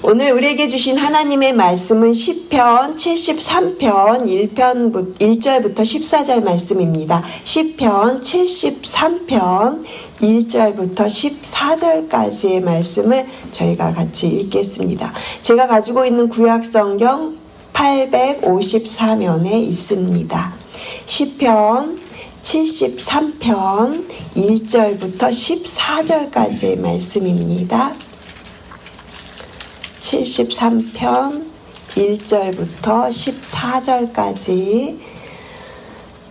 오늘 우리에게 주신 하나님의 말씀은 시편 73편 1절부터 14절 말씀입니다. 시편 73편 1절부터 14절까지의 말씀을 저희가 같이 읽겠습니다. 제가 가지고 있는 구약성경 854면에 있습니다. 시편 73편 1절부터 14절까지의 말씀입니다. 73편 1절부터 14절까지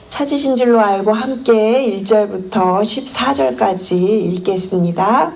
찾으신 줄로 알고 함께 1절부터 14절까지 읽겠습니다.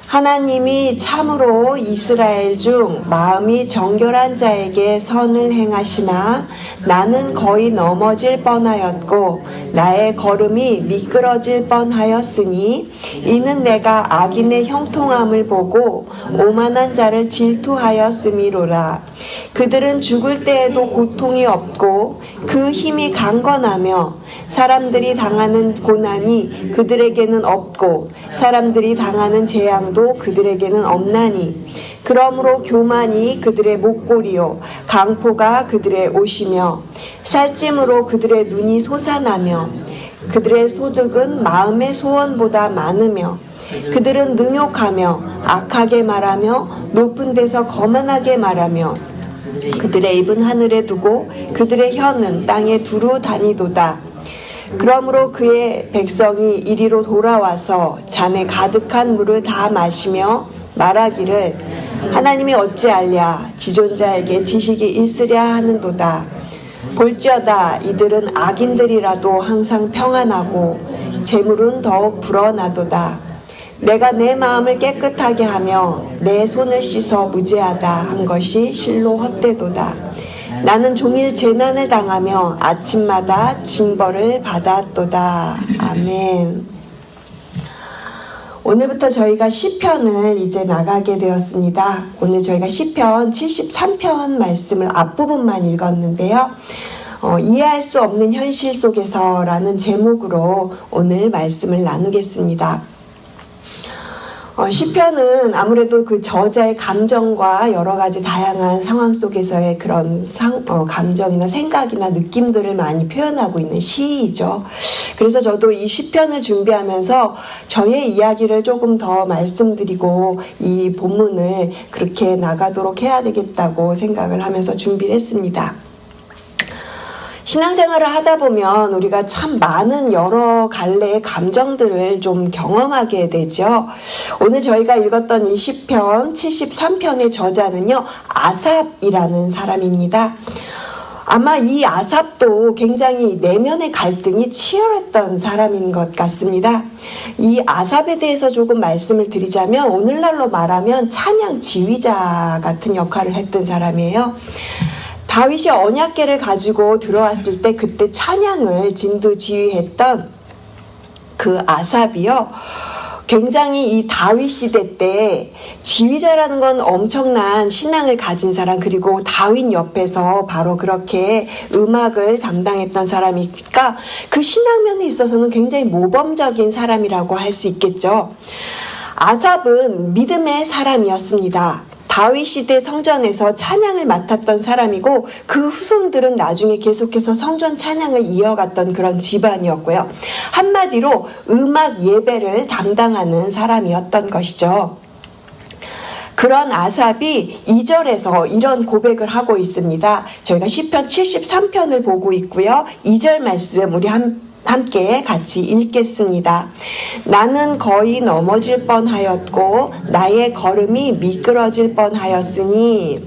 하나님이 참으로 이스라엘 중 마음이 정결한 자에게 선을 행하시나 나는 거의 넘어질 뻔하였고 나의 걸음이 미끄러질 뻔하였으니 이는 내가 악인의 형통함을 보고 오만한 자를 질투하였음이로라. 그들은 죽을 때에도 고통이 없고 그 힘이 강건하며 사람들이 당하는 고난이 그들에게는 없고 사람들이 당하는 재앙도 그들에게는 없나니 그러므로 교만이 그들의 목골이요 강포가 그들의 옷이며 살찜으로 그들의 눈이 솟아나며 그들의 소득은 마음의 소원보다 많으며 그들은 능욕하며 악하게 말하며 높은 데서 거만하게 말하며 그들의 입은 하늘에 두고 그들의 혀는 땅에 두루 다니도다. 그러므로 그의 백성이 이리로 돌아와서 잔에 가득한 물을 다 마시며 말하기를 하나님이 어찌하랴 지존자에게 지식이 있으랴 하는도다. 볼지어다 이들은 악인들이라도 항상 평안하고 재물은 더욱 불어나도다. 내가 내 마음을 깨끗하게 하며 내 손을 씻어 무죄하다 한 것이 실로 헛되도다. 나는 종일 재난을 당하며 아침마다 징벌을 받았도다. 아멘. 오늘부터 저희가 시편을 이제 나가게 되었습니다. 오늘 저희가 시편 73편 말씀을 앞부분만 읽었는데요. 이해할 수 없는 현실 속에서라는 제목으로 오늘 말씀을 나누겠습니다. 시편은 아무래도 그 저자의 감정과 여러 가지 다양한 상황 속에서의 그런 감정이나 생각이나 느낌들을 많이 표현하고 있는 시이죠. 그래서 저도 이 시편을 준비하면서 저의 이야기를 조금 더 말씀드리고 이 본문을 그렇게 나가도록 해야 되겠다고 생각을 하면서 준비를 했습니다. 신앙생활을 하다 보면 우리가 참 많은 여러 갈래의 감정들을 좀 경험하게 되죠. 오늘 저희가 읽었던 이 시편 73편의 저자는요, 아삽이라는 사람입니다. 아마 이 아삽도 굉장히 내면의 갈등이 치열했던 사람인 것 같습니다. 이 아삽에 대해서 조금 말씀을 드리자면 오늘날로 말하면 찬양 지휘자 같은 역할을 했던 사람이에요. 다윗이 언약궤를 가지고 들어왔을 때 그때 찬양을 진두지휘했던 그 아삽이요. 굉장히 이 다윗 시대 때 지휘자라는 건 엄청난 신앙을 가진 사람, 그리고 다윗 옆에서 바로 그렇게 음악을 담당했던 사람이니까 그 신앙면에 있어서는 굉장히 모범적인 사람이라고 할 수 있겠죠. 아삽은 믿음의 사람이었습니다. 다윗 시대 성전에서 찬양을 맡았던 사람이고 그 후손들은 나중에 계속해서 성전 찬양을 이어갔던 그런 집안이었고요. 한마디로 음악 예배를 담당하는 사람이었던 것이죠. 그런 아삽이 2절에서 이런 고백을 하고 있습니다. 저희가 시편 73편을 보고 있고요. 2절 말씀 우리 함께 같이 읽겠습니다. 나는 거의 넘어질 뻔하였고 나의 걸음이 미끄러질 뻔하였으니.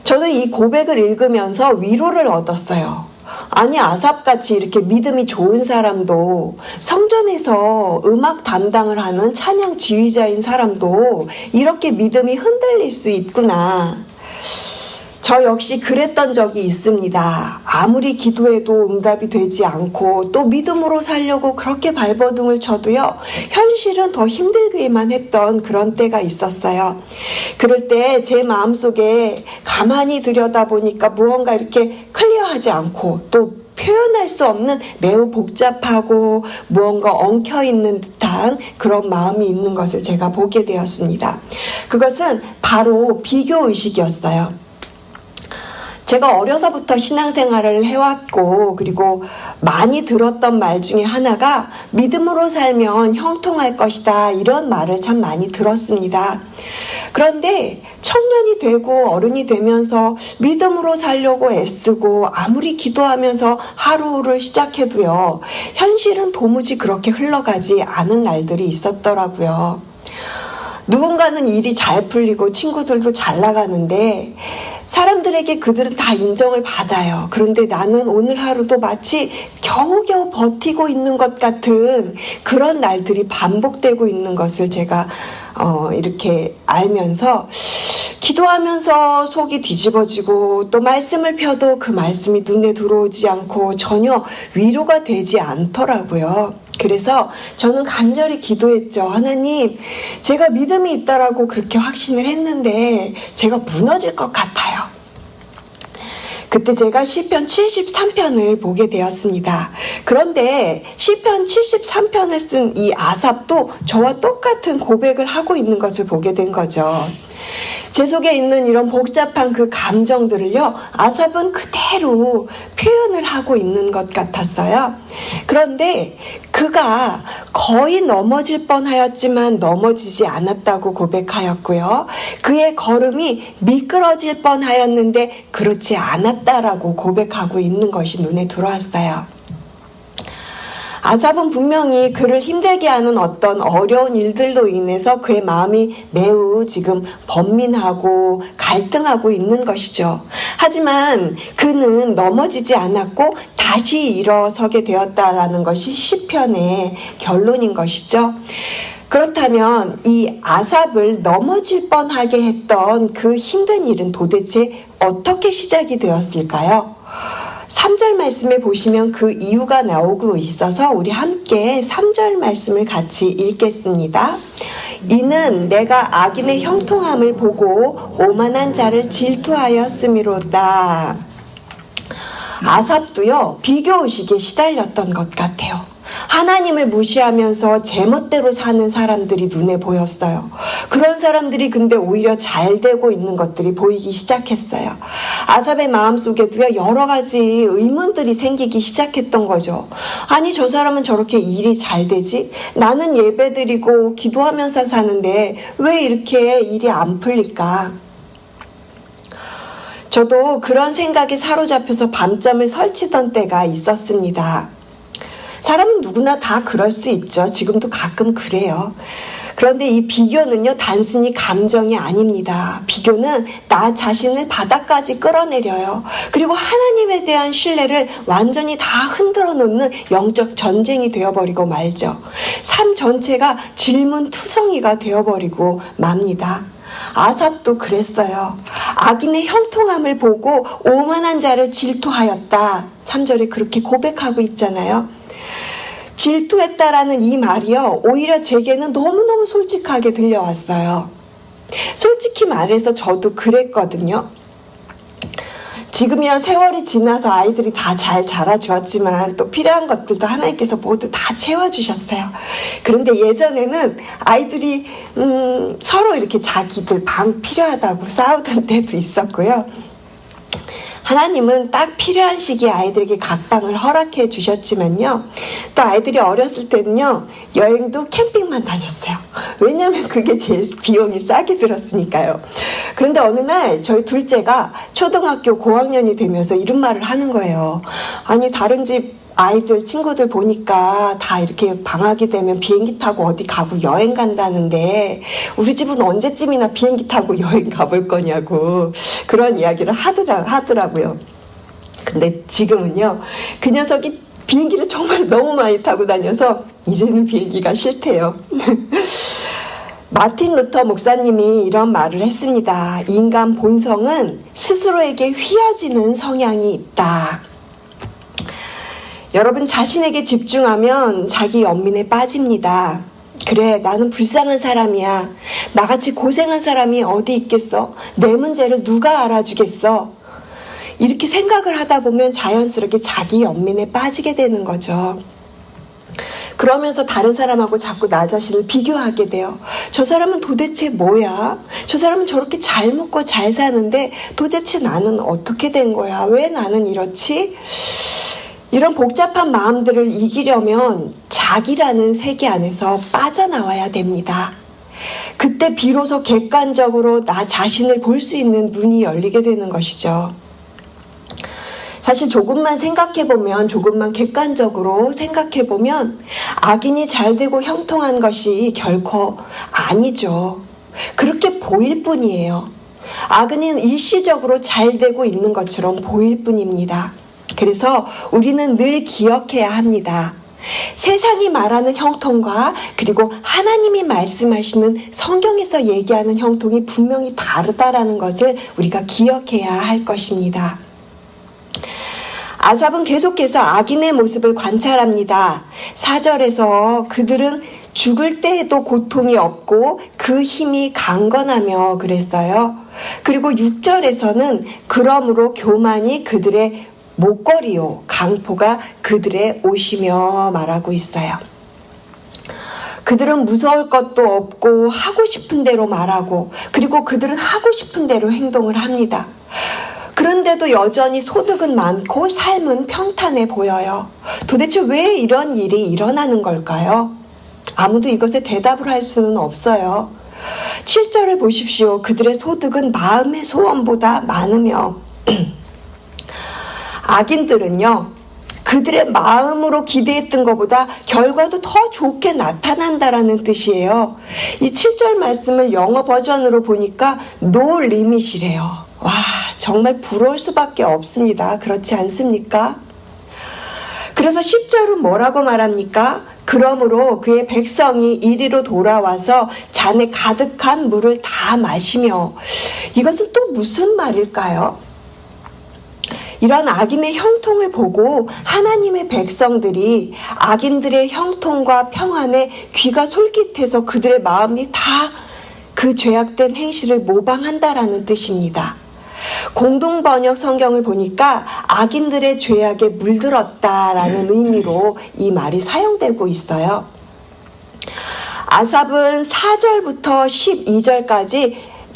저는 이 고백을 읽으면서 위로를 얻었어요. 아니, 아삽같이 이렇게 믿음이 좋은 사람도, 성전에서 음악 담당을 하는 찬양 지휘자인 사람도 이렇게 믿음이 흔들릴 수 있구나. 저 역시 그랬던 적이 있습니다. 아무리 기도해도 응답이 되지 않고 또 믿음으로 살려고 그렇게 발버둥을 쳐도요, 현실은 더 힘들기만 했던 그런 때가 있었어요. 그럴 때 제 마음속에 가만히 들여다보니까 무언가 이렇게 클리어하지 않고 또 표현할 수 없는 매우 복잡하고 무언가 엉켜있는 듯한 그런 마음이 있는 것을 제가 보게 되었습니다. 그것은 바로 비교의식이었어요. 제가 어려서부터 신앙생활을 해왔고 그리고 많이 들었던 말 중에 하나가 믿음으로 살면 형통할 것이다, 이런 말을 참 많이 들었습니다. 그런데 청년이 되고 어른이 되면서 믿음으로 살려고 애쓰고 아무리 기도하면서 하루를 시작해도요, 현실은 도무지 그렇게 흘러가지 않은 날들이 있었더라고요. 누군가는 일이 잘 풀리고 친구들도 잘 나가는데 사람들에게 그들은 다 인정을 받아요. 그런데 나는 오늘 하루도 마치 겨우겨우 버티고 있는 것 같은 그런 날들이 반복되고 있는 것을 제가 이렇게 알면서 기도하면서 속이 뒤집어지고 또 말씀을 펴도 그 말씀이 눈에 들어오지 않고 전혀 위로가 되지 않더라고요. 그래서 저는 간절히 기도했죠. 하나님, 제가 믿음이 있다라고 그렇게 확신을 했는데 제가 무너질 것 같아요. 그때 제가 시편 73편을 보게 되었습니다. 그런데 시편 73편을 쓴 이 아삽도 저와 똑같은 고백을 하고 있는 것을 보게 된 거죠. 제 속에 있는 이런 복잡한 그 감정들을요, 아삽은 그대로 표현을 하고 있는 것 같았어요. 그런데 그가 거의 넘어질 뻔하였지만 넘어지지 않았다고 고백하였고요. 그의 걸음이 미끄러질 뻔하였는데 그렇지 않았다라고 고백하고 있는 것이 눈에 들어왔어요. 아삽은 분명히 그를 힘들게 하는 어떤 어려운 일들로 인해서 그의 마음이 매우 지금 번민하고 갈등하고 있는 것이죠. 하지만 그는 넘어지지 않았고 다시 일어서게 되었다라는 것이 시편의 결론인 것이죠. 그렇다면 이 아삽을 넘어질 뻔하게 했던 그 힘든 일은 도대체 어떻게 시작이 되었을까요? 3절 말씀에 보시면 그 이유가 나오고 있어서 우리 함께 3절 말씀을 같이 읽겠습니다. 이는 내가 악인의 형통함을 보고 오만한 자를 질투하였음이로다. 아삽도요, 비교의식에 시달렸던 것 같아요. 하나님을 무시하면서 제멋대로 사는 사람들이 눈에 보였어요. 그런 사람들이 근데 오히려 잘 되고 있는 것들이 보이기 시작했어요. 아삽의 마음속에도요, 여러 가지 의문들이 생기기 시작했던 거죠. 아니, 저 사람은 저렇게 일이 잘 되지? 나는 예배드리고 기도하면서 사는데 왜 이렇게 일이 안 풀릴까? 저도 그런 생각에 사로잡혀서 밤잠을 설치던 때가 있었습니다. 사람은 누구나 다 그럴 수 있죠. 지금도 가끔 그래요. 그런데 이 비교는요, 단순히 감정이 아닙니다. 비교는 나 자신을 바닥까지 끌어내려요. 그리고 하나님에 대한 신뢰를 완전히 다 흔들어 놓는 영적 전쟁이 되어버리고 말죠. 삶 전체가 질문투성이가 되어버리고 맙니다. 아삽도 그랬어요. 악인의 형통함을 보고 오만한 자를 질투하였다. 3절에 그렇게 고백하고 있잖아요. 질투했다라는 이 말이요, 오히려 제게는 너무너무 솔직하게 들려왔어요. 솔직히 말해서 저도 그랬거든요. 지금이야 세월이 지나서 아이들이 다 잘 자라주었지만 또 필요한 것들도 하나님께서 모두 다 채워주셨어요. 그런데 예전에는 아이들이 서로 이렇게 자기들 방 필요하다고 싸우던 때도 있었고요. 하나님은 딱 필요한 시기에 아이들에게 각 방을 허락해 주셨지만요, 또 아이들이 어렸을 때는요, 여행도 캠핑만 다녔어요. 왜냐하면 그게 제일 비용이 싸게 들었으니까요. 그런데 어느 날 저희 둘째가 초등학교 고학년이 되면서 이런 말을 하는 거예요. 아니, 다른 집 아이들 친구들 보니까 다 이렇게 방학이 되면 비행기 타고 어디 가고 여행 간다는데 우리 집은 언제쯤이나 비행기 타고 여행 가볼 거냐고 그런 이야기를 하더라고요. 근데 지금은요, 그 녀석이 비행기를 정말 너무 많이 타고 다녀서 이제는 비행기가 싫대요. 마틴 루터 목사님이 이런 말을 했습니다. 인간 본성은 스스로에게 휘어지는 성향이 있다. 여러분, 자신에게 집중하면 자기 연민에 빠집니다. 그래, 나는 불쌍한 사람이야. 나같이 고생한 사람이 어디 있겠어? 내 문제를 누가 알아주겠어? 이렇게 생각을 하다 보면 자연스럽게 자기 연민에 빠지게 되는 거죠. 그러면서 다른 사람하고 자꾸 나 자신을 비교하게 돼요. 저 사람은 도대체 뭐야? 저 사람은 저렇게 잘 먹고 잘 사는데 도대체 나는 어떻게 된 거야? 왜 나는 이렇지? 이런 복잡한 마음들을 이기려면 자기라는 세계 안에서 빠져나와야 됩니다. 그때 비로소 객관적으로 나 자신을 볼 수 있는 눈이 열리게 되는 것이죠. 사실 조금만 생각해보면, 조금만 객관적으로 생각해보면 악인이 잘되고 형통한 것이 결코 아니죠. 그렇게 보일 뿐이에요. 악인은 일시적으로 잘되고 있는 것처럼 보일 뿐입니다. 그래서 우리는 늘 기억해야 합니다. 세상이 말하는 형통과 그리고 하나님이 말씀하시는 성경에서 얘기하는 형통이 분명히 다르다라는 것을 우리가 기억해야 할 것입니다. 아삽은 계속해서 악인의 모습을 관찰합니다. 4절에서 그들은 죽을 때에도 고통이 없고 그 힘이 강건하며 그랬어요. 그리고 6절에서는 그러므로 교만이 그들의 목걸이요 강포가 그들의 옷이며 말하고 있어요. 그들은 무서울 것도 없고 하고 싶은 대로 말하고 그리고 그들은 하고 싶은 대로 행동을 합니다. 그런데도 여전히 소득은 많고 삶은 평탄해 보여요. 도대체 왜 이런 일이 일어나는 걸까요? 아무도 이것에 대답을 할 수는 없어요. 7절을 보십시오. 그들의 소득은 마음의 소원보다 많으며 악인들은요, 그들의 마음으로 기대했던 것보다 결과도 더 좋게 나타난다라는 뜻이에요. 이 7절 말씀을 영어 버전으로 보니까 no limit이래요. 와, 정말 부러울 수밖에 없습니다. 그렇지 않습니까? 그래서 10절은 뭐라고 말합니까? 그러므로 그의 백성이 이리로 돌아와서 잔에 가득한 물을 다 마시며. 이것은 또 무슨 말일까요? 이런 악인의 형통을 보고 하나님의 백성들이 악인들의 형통과 평안에 귀가 솔깃해서 그들의 마음이 다 그 죄악된 행실을 모방한다라는 뜻입니다. 공동번역 성경을 보니까 악인들의 죄악에 물들었다라는 의미로 이 말이 사용되고 있어요. 아삽은 4절부터 12절까지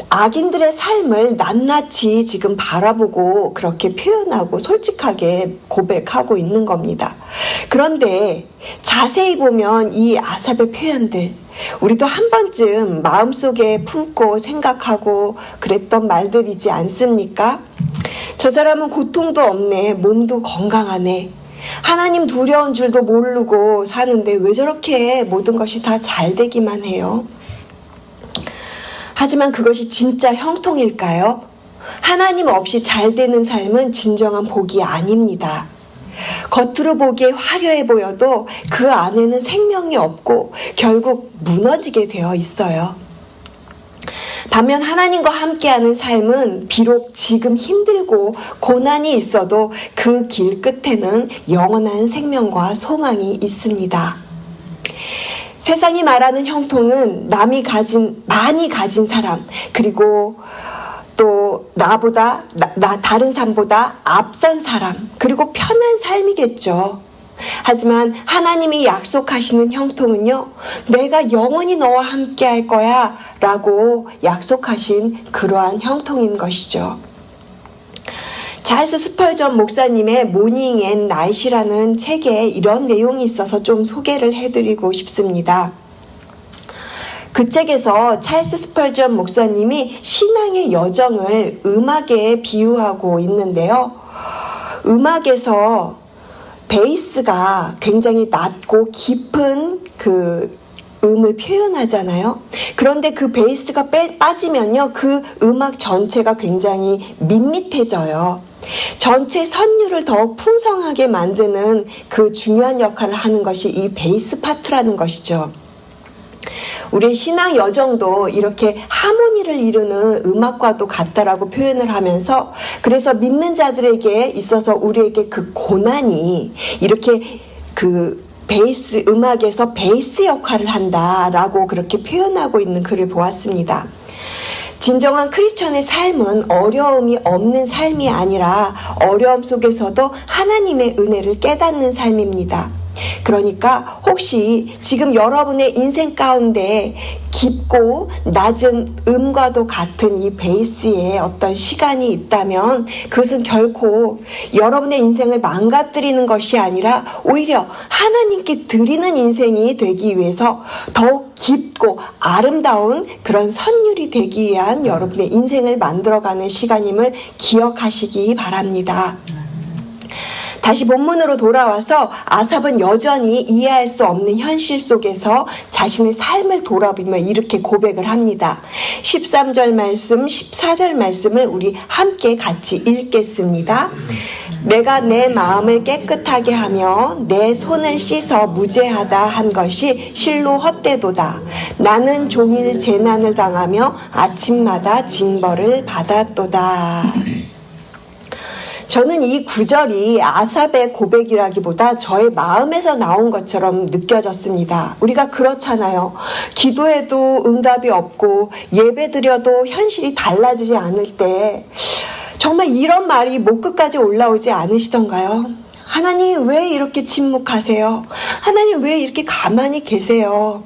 악인들의 삶을 낱낱이 지금 바라보고 그렇게 표현하고 솔직하게 고백하고 있는 겁니다. 그런데 자세히 보면 이 아삽의 표현들, 우리도 한 번쯤 마음속에 품고 생각하고 그랬던 말들이지 않습니까? 저 사람은 고통도 없네, 몸도 건강하네, 하나님 두려운 줄도 모르고 사는데 왜 저렇게 모든 것이 다 잘 되기만 해요? 하지만 그것이 진짜 형통일까요? 하나님 없이 잘 되는 삶은 진정한 복이 아닙니다. 겉으로 보기에 화려해 보여도 그 안에는 생명이 없고 결국 무너지게 되어 있어요. 반면 하나님과 함께하는 삶은 비록 지금 힘들고 고난이 있어도 그 길 끝에는 영원한 생명과 소망이 있습니다. 세상이 말하는 형통은 남이 많이 가진 사람, 그리고 또 나보다, 다른 사람보다 앞선 사람, 그리고 편한 삶이겠죠. 하지만 하나님이 약속하시는 형통은요, 내가 영원히 너와 함께 할 거야 라고 약속하신 그러한 형통인 것이죠. 찰스 스펄전 목사님의 모닝 앤 나잇이라는 책에 이런 내용이 있어서 좀 소개를 해드리고 싶습니다. 그 책에서 찰스 스펄전 목사님이 신앙의 여정을 음악에 비유하고 있는데요. 음악에서 베이스가 굉장히 낮고 깊은 그 음을 표현하잖아요. 그런데 그 베이스가 빠지면요, 그 음악 전체가 굉장히 밋밋해져요. 전체 선율을 더욱 풍성하게 만드는 그 중요한 역할을 하는 것이 이 베이스 파트라는 것이죠. 우리의 신앙 여정도 이렇게 하모니를 이루는 음악과도 같다라고 표현을 하면서, 그래서 믿는 자들에게 있어서 우리에게 그 고난이 이렇게 그 베이스, 음악에서 베이스 역할을 한다라고 그렇게 표현하고 있는 글을 보았습니다. 진정한 크리스천의 삶은 어려움이 없는 삶이 아니라 어려움 속에서도 하나님의 은혜를 깨닫는 삶입니다. 그러니까 혹시 지금 여러분의 인생 가운데 깊고 낮은 음과도 같은 이 베이스에 어떤 시간이 있다면 그것은 결코 여러분의 인생을 망가뜨리는 것이 아니라 오히려 하나님께 드리는 인생이 되기 위해서 더욱 깊고 아름다운 그런 선율이 되기 위한 여러분의 인생을 만들어가는 시간임을 기억하시기 바랍니다. 다시 본문으로 돌아와서 아삽은 여전히 이해할 수 없는 현실 속에서 자신의 삶을 돌아보며 이렇게 고백을 합니다. 13절 말씀, 14절 말씀을 우리 함께 같이 읽겠습니다. 내가 내 마음을 깨끗하게 하며 내 손을 씻어 무죄하다 한 것이 실로 헛되도다. 나는 종일 재난을 당하며 아침마다 징벌을 받았도다. 저는 이 구절이 아삽의 고백이라기보다 저의 마음에서 나온 것처럼 느껴졌습니다. 우리가 그렇잖아요. 기도해도 응답이 없고 예배드려도 현실이 달라지지 않을 때 정말 이런 말이 목 끝까지 올라오지 않으시던가요? 하나님 왜 이렇게 침묵하세요? 하나님 왜 이렇게 가만히 계세요?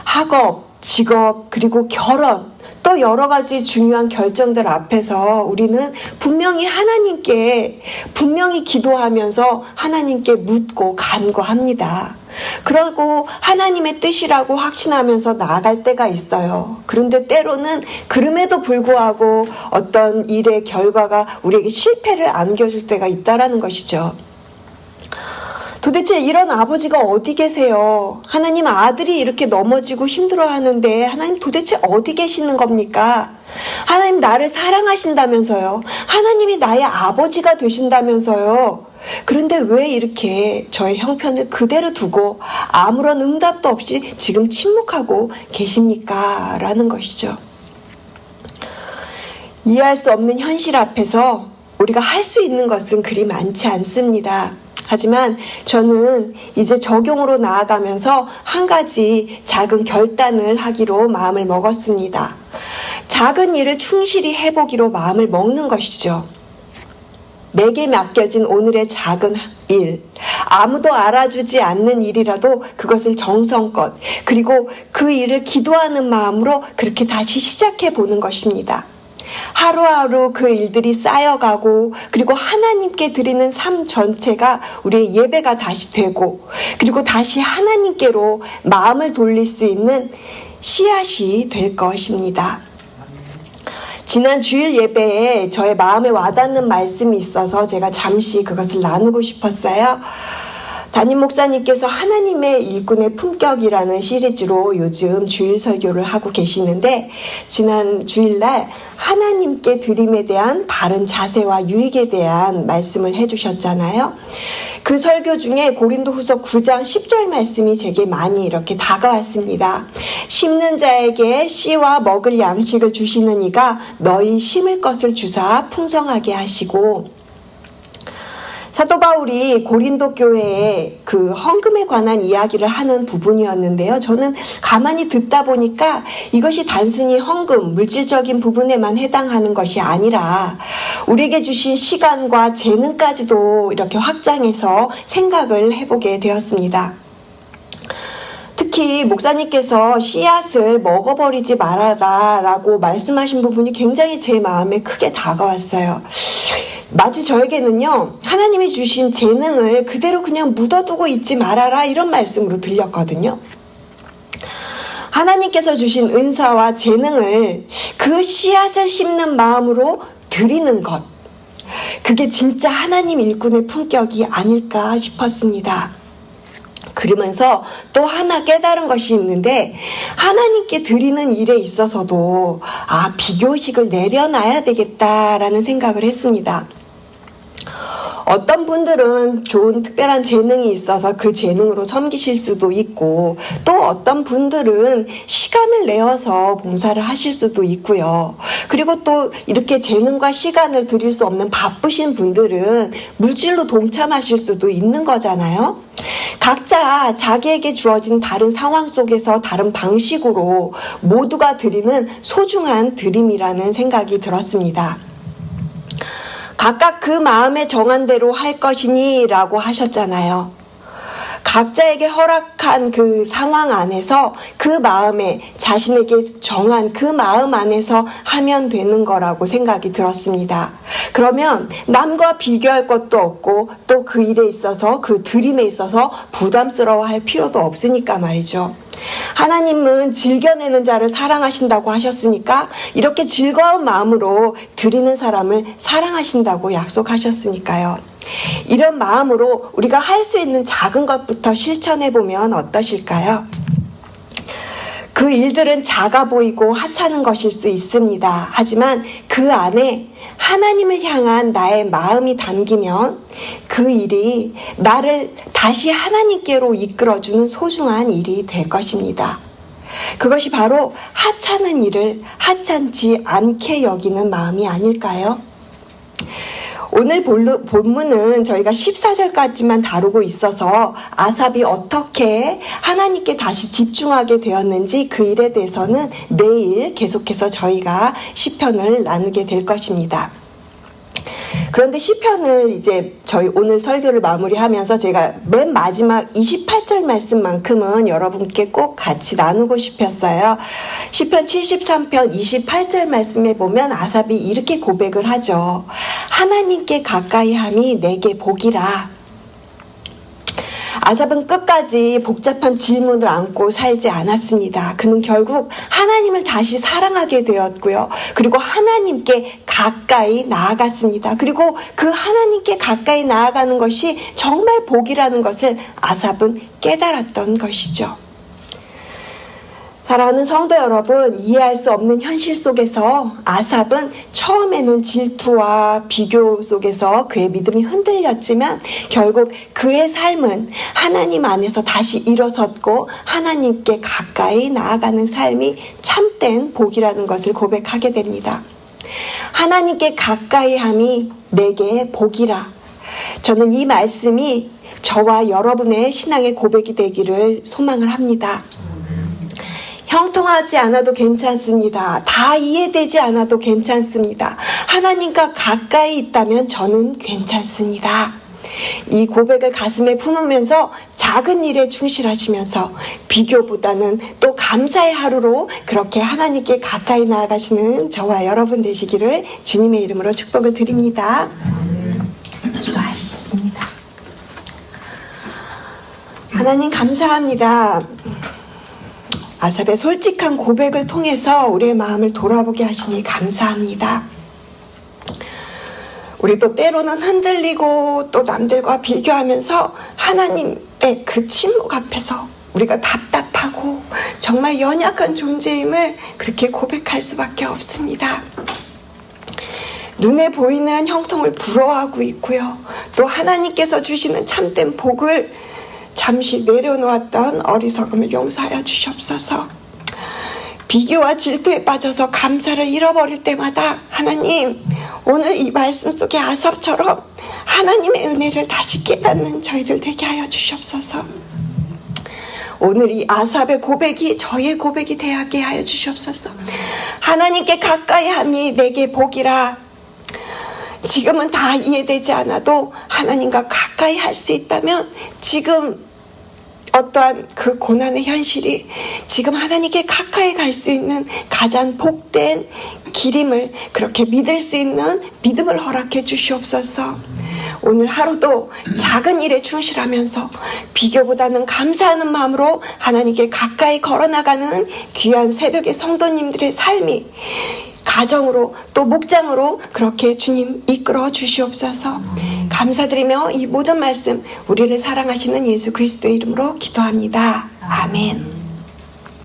학업, 직업, 그리고 결혼, 또 여러 가지 중요한 결정들 앞에서 우리는 분명히 기도하면서 하나님께 묻고 간구합니다. 그러고 하나님의 뜻이라고 확신하면서 나아갈 때가 있어요. 그런데 때로는 그럼에도 불구하고 어떤 일의 결과가 우리에게 실패를 안겨줄 때가 있다라는 것이죠. 도대체 이런 아버지가 어디 계세요? 하나님 아들이 이렇게 넘어지고 힘들어하는데 하나님 도대체 어디 계시는 겁니까? 하나님 나를 사랑하신다면서요. 하나님이 나의 아버지가 되신다면서요. 그런데 왜 이렇게 저의 형편을 그대로 두고 아무런 응답도 없이 지금 침묵하고 계십니까? 라는 것이죠. 이해할 수 없는 현실 앞에서 우리가 할 수 있는 것은 그리 많지 않습니다. 하지만 저는 이제 적용으로 나아가면서 한 가지 작은 결단을 하기로 마음을 먹었습니다. 작은 일을 충실히 해보기로 마음을 먹는 것이죠. 내게 맡겨진 오늘의 작은 일, 아무도 알아주지 않는 일이라도 그것을 정성껏, 그리고 그 일을 기도하는 마음으로 그렇게 다시 시작해 보는 것입니다. 하루하루 그 일들이 쌓여가고 그리고 하나님께 드리는 삶 전체가 우리의 예배가 다시 되고 그리고 다시 하나님께로 마음을 돌릴 수 있는 씨앗이 될 것입니다. 지난 주일 예배에 저의 마음에 와닿는 말씀이 있어서 제가 잠시 그것을 나누고 싶었어요. 담임 목사님께서 하나님의 일꾼의 품격이라는 시리즈로 요즘 주일 설교를 하고 계시는데 지난 주일날 하나님께 드림에 대한 바른 자세와 유익에 대한 말씀을 해주셨잖아요. 그 설교 중에 고린도후서 9장 10절 말씀이 제게 많이 이렇게 다가왔습니다. 심는 자에게 씨와 먹을 양식을 주시는 이가 너희 심을 것을 주사 풍성하게 하시고, 사도 바울이 고린도 교회에 그 헌금에 관한 이야기를 하는 부분이었는데요. 저는 가만히 듣다 보니까 이것이 단순히 헌금, 물질적인 부분에만 해당하는 것이 아니라 우리에게 주신 시간과 재능까지도 이렇게 확장해서 생각을 해보게 되었습니다. 특히 목사님께서 씨앗을 먹어버리지 말아라 라고 말씀하신 부분이 굉장히 제 마음에 크게 다가왔어요. 마치 저에게는요, 하나님이 주신 재능을 그대로 그냥 묻어두고 있지 말아라 이런 말씀으로 들렸거든요. 하나님께서 주신 은사와 재능을 그 씨앗을 심는 마음으로 드리는 것, 그게 진짜 하나님 일꾼의 품격이 아닐까 싶었습니다. 그러면서 또 하나 깨달은 것이 있는데, 하나님께 드리는 일에 있어서도 비교식을 내려놔야 되겠다라는 생각을 했습니다. 어떤 분들은 좋은 특별한 재능이 있어서 그 재능으로 섬기실 수도 있고, 또 어떤 분들은 시간을 내어서 봉사를 하실 수도 있고요. 그리고 또 이렇게 재능과 시간을 들일 수 없는 바쁘신 분들은 물질로 동참하실 수도 있는 거잖아요. 각자 자기에게 주어진 다른 상황 속에서 다른 방식으로 모두가 드리는 소중한 드림이라는 생각이 들었습니다. 각각 그 마음에 정한 대로 할 것이니 라고 하셨잖아요. 각자에게 허락한 그 상황 안에서 그 마음에 자신에게 정한 그 마음 안에서 하면 되는 거라고 생각이 들었습니다. 그러면 남과 비교할 것도 없고 또 그 일에 있어서 그 드림에 있어서 부담스러워할 필요도 없으니까 말이죠. 하나님은 즐겨내는 자를 사랑하신다고 하셨으니까 이렇게 즐거운 마음으로 드리는 사람을 사랑하신다고 약속하셨으니까요. 이런 마음으로 우리가 할 수 있는 작은 것부터 실천해보면 어떠실까요? 그 일들은 작아 보이고 하찮은 것일 수 있습니다. 하지만 그 안에 하나님을 향한 나의 마음이 담기면 그 일이 나를 다시 하나님께로 이끌어주는 소중한 일이 될 것입니다. 그것이 바로 하찮은 일을 하찮지 않게 여기는 마음이 아닐까요? 오늘 본문은 저희가 14절까지만 다루고 있어서 아삽이 어떻게 하나님께 다시 집중하게 되었는지 그 일에 대해서는 내일 계속해서 저희가 시편을 나누게 될 것입니다. 그런데 시편을 이제 저희 오늘 설교를 마무리하면서 제가 맨 마지막 28절 말씀만큼은 여러분께 꼭 같이 나누고 싶었어요. 시편 73편 28절 말씀에 보면 아삽이 이렇게 고백을 하죠. 하나님께 가까이 함이 내게 복이라. 아삽은 끝까지 복잡한 질문을 안고 살지 않았습니다. 그는 결국 하나님을 다시 사랑하게 되었고요. 그리고 하나님께 가까이 나아갔습니다. 그리고 그 하나님께 가까이 나아가는 것이 정말 복이라는 것을 아삽은 깨달았던 것이죠. 사랑하는 성도 여러분, 이해할 수 없는 현실 속에서 아삽은 처음에는 질투와 비교 속에서 그의 믿음이 흔들렸지만 결국 그의 삶은 하나님 안에서 다시 일어섰고 하나님께 가까이 나아가는 삶이 참된 복이라는 것을 고백하게 됩니다. 하나님께 가까이 함이 내게 복이라. 저는 이 말씀이 저와 여러분의 신앙의 고백이 되기를 소망을 합니다. 형통하지 않아도 괜찮습니다. 다 이해되지 않아도 괜찮습니다. 하나님과 가까이 있다면 저는 괜찮습니다. 이 고백을 가슴에 품으면서 작은 일에 충실하시면서 비교보다는 또 감사의 하루로 그렇게 하나님께 가까이 나아가시는 저와 여러분 되시기를 주님의 이름으로 축복을 드립니다. 기도하시겠습니다. 하나님 감사합니다. 아삽의 솔직한 고백을 통해서 우리의 마음을 돌아보게 하시니 감사합니다. 우리도 때로는 흔들리고 또 남들과 비교하면서 하나님의 그 침묵 앞에서 우리가 답답하고 정말 연약한 존재임을 그렇게 고백할 수밖에 없습니다. 눈에 보이는 형통을 부러워하고 있고요. 또 하나님께서 주시는 참된 복을 잠시 내려놓았던 어리석음을 용서하여 주시옵소서. 비교와 질투에 빠져서 감사를 잃어버릴 때마다 하나님, 오늘 이 말씀 속에 아삽처럼 하나님의 은혜를 다시 깨닫는 저희들 되게 하여 주시옵소서. 오늘 이 아삽의 고백이 저의 고백이 되게 하여 주시옵소서. 하나님께 가까이 함이 내게 복이라. 지금은 다 이해되지 않아도 하나님과 가까이 할 수 있다면 지금 어떠한 그 고난의 현실이 지금 하나님께 가까이 갈 수 있는 가장 복된 길임을 그렇게 믿을 수 있는 믿음을 허락해 주시옵소서. 오늘 하루도 작은 일에 충실하면서 비교보다는 감사하는 마음으로 하나님께 가까이 걸어나가는 귀한 새벽의 성도님들의 삶이 가정으로 또 목장으로 그렇게 주님 이끌어 주시옵소서. 감사드리며 이 모든 말씀 우리를 사랑하시는 예수 그리스도의 이름으로 기도합니다. 아멘.